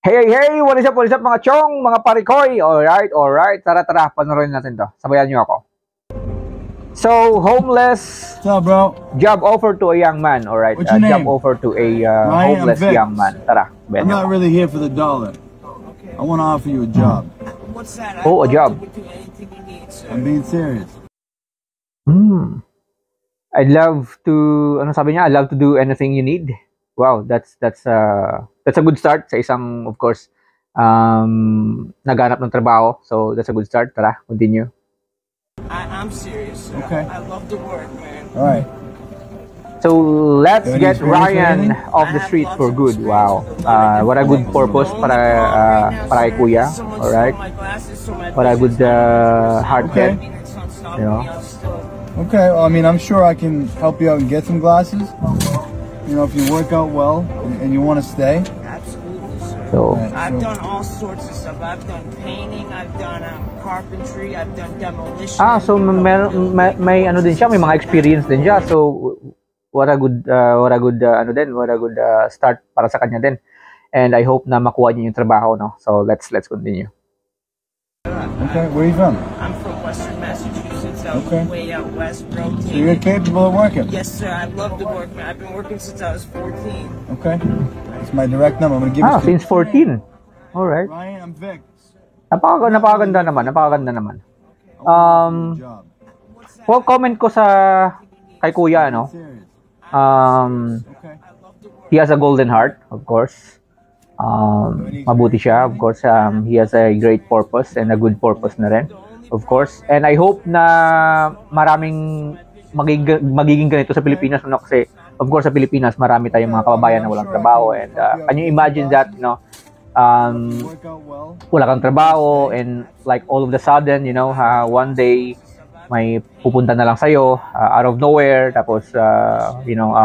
What is up mga chong, mga parikoy? Alright. Tara, panoorin natin to. Sabayan niyo ako. So, homeless. What's up, bro? Job offer to a young man, alright? What's your name? Job offer to a homeless young man. Tara, I'm not really here for the dollar. I want to offer you a job. What's that? Oh, a job. I'm being serious. I'd love to, ano sabi niya? I'd love to do anything you need. Wow, that's a good start sa isang, of course, naghanap ng trabaho. So that's a good start. Tara, continue. I'm serious. Okay. I love the work, man. All right. So let's Any get experience or Ryan anything? off the street for good. Wow. What a good purpose para kay Kuya. All right. What a good heartfelt. You know. Okay. Well, I mean, I'm sure I can help you out and get some glasses. You know, if you work out well and you want to stay. Absolutely, sir. So I've done all sorts of stuff. I've done painting. I've done carpentry. I've done demolition. so may ano din siya, may mga experience din siya. So what a good start para sa kanya din. And I hope na makuha niya yung trabaho, no. So let's continue. Okay. Where are you from? I'm from Western Massachusetts. Okay. Way out west, bro. So you're capable of working. Yes, sir. I love to work, man. I've been working since I was 14. Okay. It's my direct number. I'm gonna give you. Since 14. All right. Ryan, I'm Vic. Napakaganda naman. Job. Well, comment ko sa kay Kuya, no. Serious. I Okay. love the work. He has a golden heart, of course. Mabuti siya, of course. He has a great purpose and a good purpose na rin, of course. And I hope na maraming magiging ganito sa Pilipinas, no? Kasi of course sa Pilipinas marami tayong mga kababayan na walang trabaho, and can you imagine that, you know, Work out well. wala kang trabaho and like all of the sudden, you know, one day may pupunta na lang sa'yo out of nowhere, tapos you know,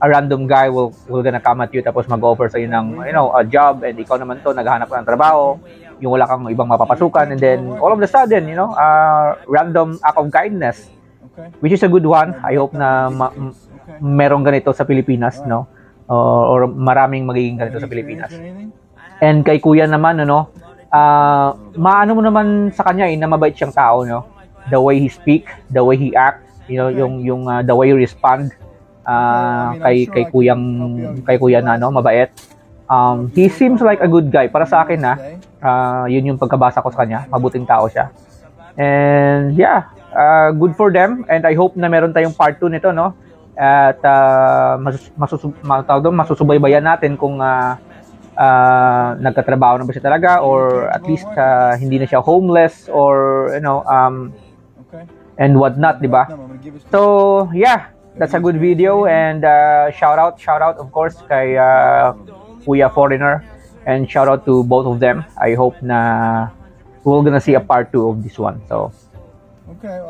a random guy will gonna come at you, tapos mag-offer sa'yo ng, you know, a job, and ikaw naman to naghahanap ka ng trabaho, yung wala kang ibang mapapasukan, and then all of the sudden, you know, random act of kindness, Okay. which is a good one. I hope na merong ganito sa Pilipinas, no, or maraming magiging ganito sa Pilipinas. Anything? And kay Kuya naman, ano, maano mo naman sa kanya, na mabait siyang tao, no? The way he speak, the way he act, you know, yung the way he respond kay Kuya na, no, mabait. He seems like a good guy para sa akin, yun yung pagkabasa ko sa kanya, mabuting tao siya. And yeah, good for them, and I hope na meron tayong part 2 nito, no? At masusubaybayan natin kung nagkatrabaho na ba siya talaga, or at least hindi na siya homeless, or you know, Okay. and whatnot, di ba? I'm gonna give you. So yeah, that's a good video, and shout out of course kay Kuya Foreigner, and shout out to both of them. I hope na we're gonna see a part 2 of this one. So Okay.